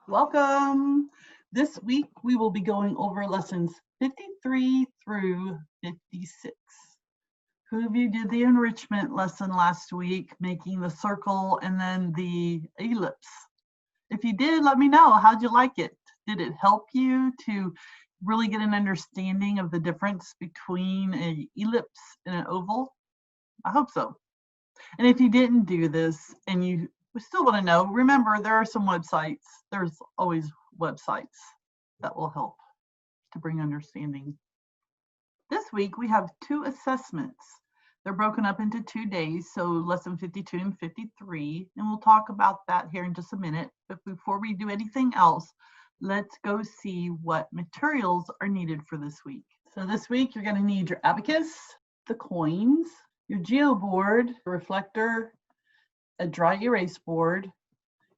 Welcome. This week we will be going over lessons 53 through 56. Who of you did the enrichment lesson last week, making the circle and then the ellipse? If you did, let me know. How'd you like it? Did it help you to really get an understanding of the difference between an ellipse and an oval? I hope so. And if you didn't do this and you still want to know, remember there are some websites. There's always websites that will help to bring understanding. This week we have two assessments. They're broken up into 2 days, so lesson 52 and 53, and we'll talk about that here in just a minute. But before we do anything else, let's go see what materials are needed for this week. So this week you're going to need your abacus, the coins, your geo board, a reflector, a dry erase board,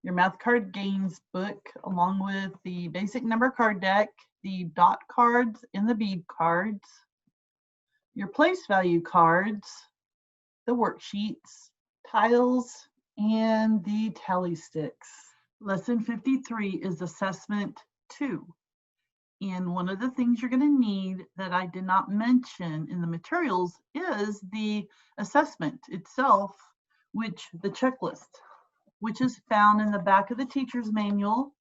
your math card games book, along with the basic number card deck, the dot cards and the bead cards, your place value cards, the worksheets, tiles, and the tally sticks. Lesson 53 is assessment 2. And one of the things you're going to need that I did not mention in the materials is the assessment itself, the checklist, which is found in the back of the teacher's manual.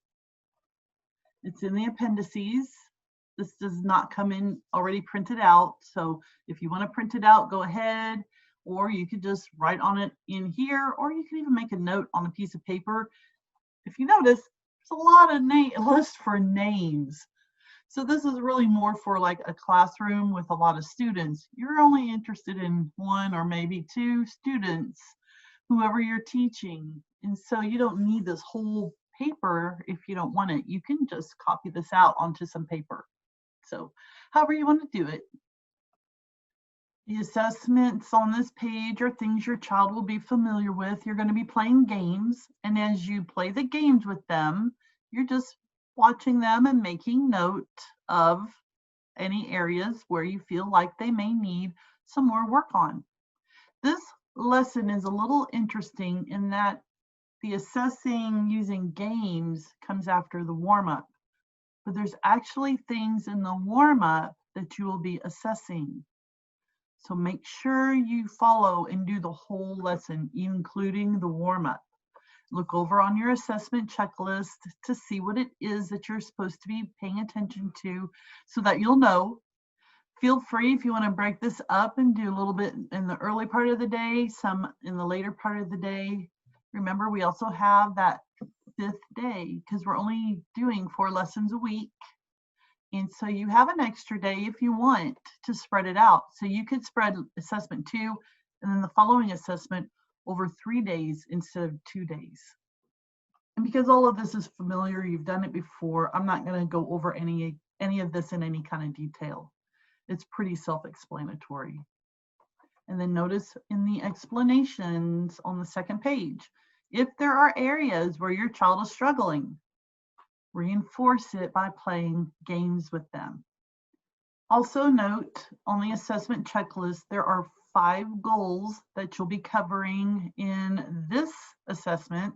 It's in the appendices. This does not come in already printed out. So if you want to print it out, go ahead, or you could just write on it in here, or you can even make a note on a piece of paper. If you notice, there's a lot of list for names. So this is really more for like a classroom with a lot of students. You're only interested in 1 or maybe 2 students, whoever you're teaching. And so you don't need this whole paper if you don't want it. You can just copy this out onto some paper. So however you want to do it. The assessments on this page are things your child will be familiar with. You're going to be playing games. And as you play the games with them, you're just watching them and making note of any areas where you feel like they may need some more work on. This lesson is a little interesting in that the assessing using games comes after the warm-up, but there's actually things in the warm-up that you will be assessing. So make sure you follow and do the whole lesson, including the warm-up. Look over on your assessment checklist to see what it is that you're supposed to be paying attention to so that you'll know. Feel free if you want to break this up and do a little bit in the early part of the day, some in the later part of the day. Remember, we also have that 5th day because we're only doing 4 lessons a week. And so you have an extra day if you want to spread it out. So you could spread assessment 2 and then the following assessment over 3 days instead of 2 days. And because all of this is familiar, you've done it before, I'm not going to go over any of this in any kind of detail. It's pretty self-explanatory. And then notice in the explanations on the 2nd page, if there are areas where your child is struggling, reinforce it by playing games with them. Also note on the assessment checklist, there are 5 goals that you'll be covering in this assessment.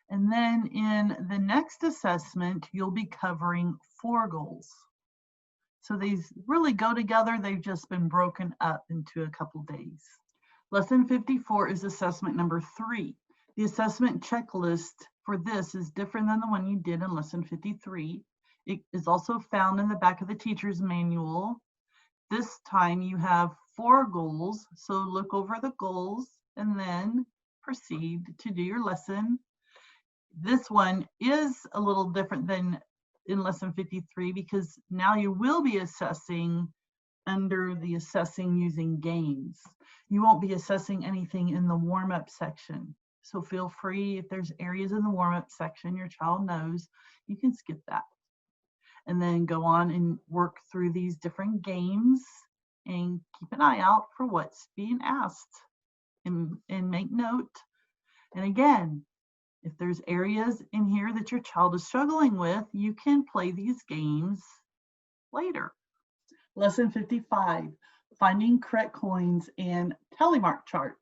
And then in the next assessment, you'll be covering 4 goals. So these really go together. They've just been broken up into a couple days. Lesson 54 is assessment number 3. The assessment checklist for this is different than the one you did in lesson 53. It is also found in the back of the teacher's manual. This time you have 4 goals, so look over the goals and then proceed to do your lesson. This one is a little different than in lesson 53 because now you will be assessing under the assessing using games. You won't be assessing anything in the warm-up section. So feel free, if there's areas in the warm-up section your child knows, you can skip that. And then go on and work through these different games and keep an eye out for what's being asked and make note. And again, if there's areas in here that your child is struggling with, you can play these games later. Lesson 55, finding correct coins and tally mark chart.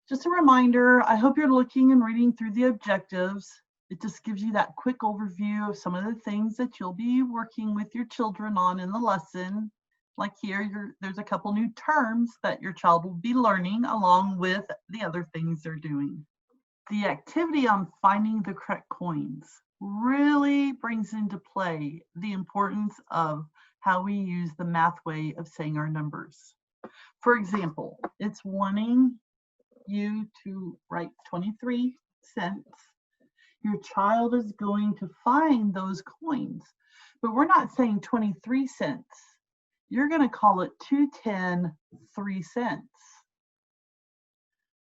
Just a reminder, I hope you're looking and reading through the objectives. It just gives you that quick overview of some of the things that you'll be working with your children on in the lesson. Like here, there's a couple new terms that your child will be learning along with the other things they're doing. The activity on finding the correct coins really brings into play the importance of how we use the math way of saying our numbers. For example, it's wanting you to write 23 cents. Your child is going to find those coins, but we're not saying 23 cents. You're going to call it 210 3 cents.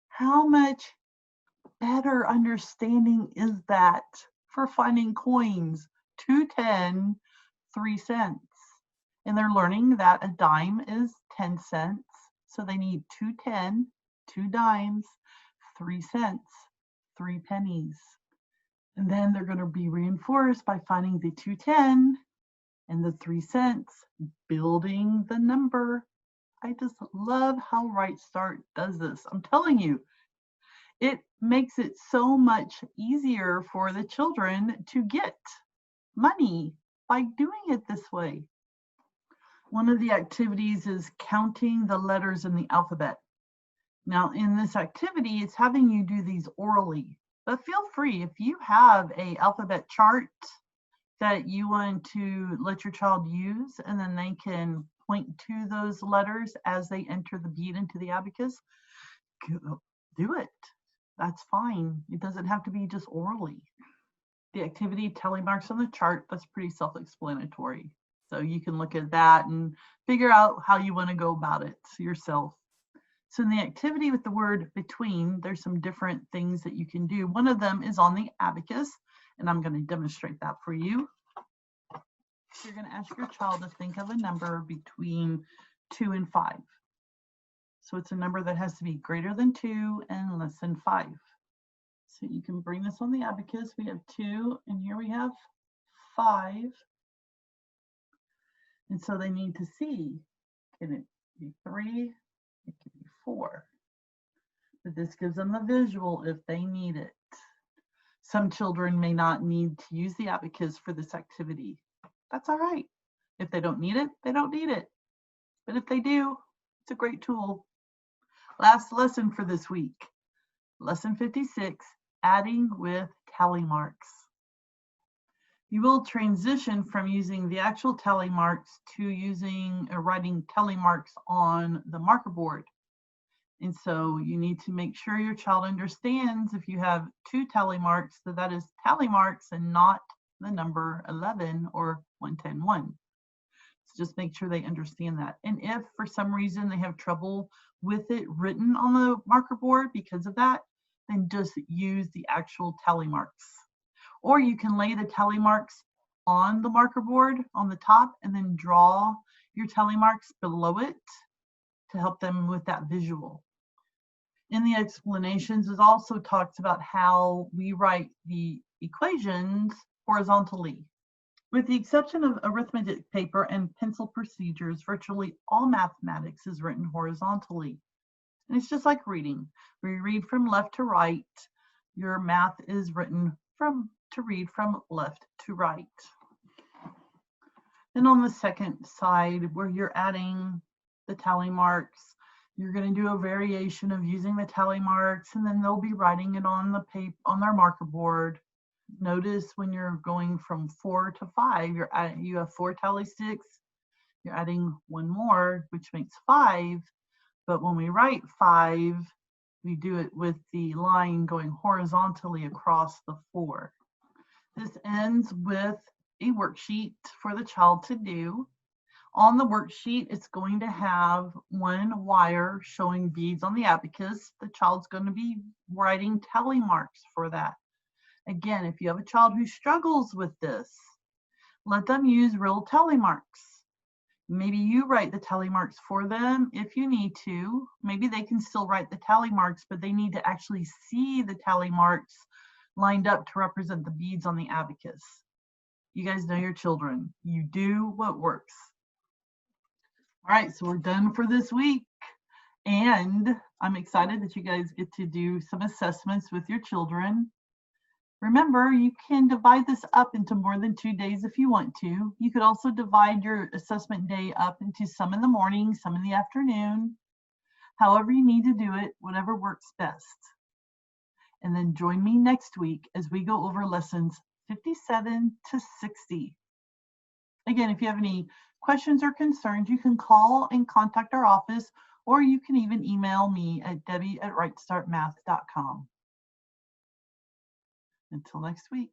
How much better understanding is that for finding coins? 210 3 cents. And they're learning that a dime is 10 cents. So they need 210, 2 dimes, 3 cents, 3 pennies. And then they're going to be reinforced by finding the 210 and the 3 cents, building the number. I just love how Right Start does this. I'm telling you, it makes it so much easier for the children to get money by doing it this way. One of the activities is counting the letters in the alphabet. Now, in this activity, it's having you do these orally, but feel free if you have an alphabet chart that you want to let your child use, and then they can point to those letters as they enter the bead into the abacus, do it. That's fine. It doesn't have to be just orally. The activity tally marks on the chart, that's pretty self-explanatory. So you can look at that and figure out how you want to go about it yourself. So in the activity with the word between, there's some different things that you can do. One of them is on the abacus, and I'm going to demonstrate that for you. You're going to ask your child to think of a number between 2 and 5. So it's a number that has to be greater than 2 and less than 5. So you can bring this on the abacus. We have 2, and here we have 5. And so they need to see, can it be 3? It can be 4. But this gives them the visual if they need it. Some children may not need to use the abacus for this activity. That's all right. If they don't need it, they don't need it. But if they do, it's a great tool. Last lesson for this week, lesson 56, adding with tally marks. You will transition from using the actual tally marks to using or writing tally marks on the marker board. And so you need to make sure your child understands if you have 2 tally marks, that is tally marks and not the number 11 or 110-1. So just make sure they understand that. And if for some reason they have trouble with it written on the marker board because of that, then just use the actual tally marks. Or you can lay the tally marks on the marker board on the top and then draw your tally marks below it to help them with that visual. In the explanations, it also talks about how we write the equations horizontally. With the exception of arithmetic paper and pencil procedures, virtually all mathematics is written horizontally. And it's just like reading. We read from left to right. Your math is written to read from left to right. Then on the second side, where you're adding the tally marks, you're going to do a variation of using the tally marks, and then they'll be writing it on the paper on their marker board. Notice when you're going from 4 to 5, you have 4 tally sticks. You're adding 1 more, which makes 5. But when we write 5, we do it with the line going horizontally across the 4. This ends with a worksheet for the child to do. On the worksheet, it's going to have 1 wire showing beads on the abacus. The child's going to be writing tally marks for that. Again, if you have a child who struggles with this, let them use real tally marks. Maybe you write the tally marks for them if you need to. Maybe they can still write the tally marks, but they need to actually see the tally marks lined up to represent the beads on the abacus. You guys know your children. You do what works. All right, so we're done for this week. And I'm excited that you guys get to do some assessments with your children. Remember, you can divide this up into more than 2 days if you want to. You could also divide your assessment day up into some in the morning, some in the afternoon. However you need to do it, whatever works best. And then join me next week as we go over lessons 57 to 60. Again, if you have any questions or concerns, you can call and contact our office, or you can even email me at debbie@rightstartmath.com. Until next week.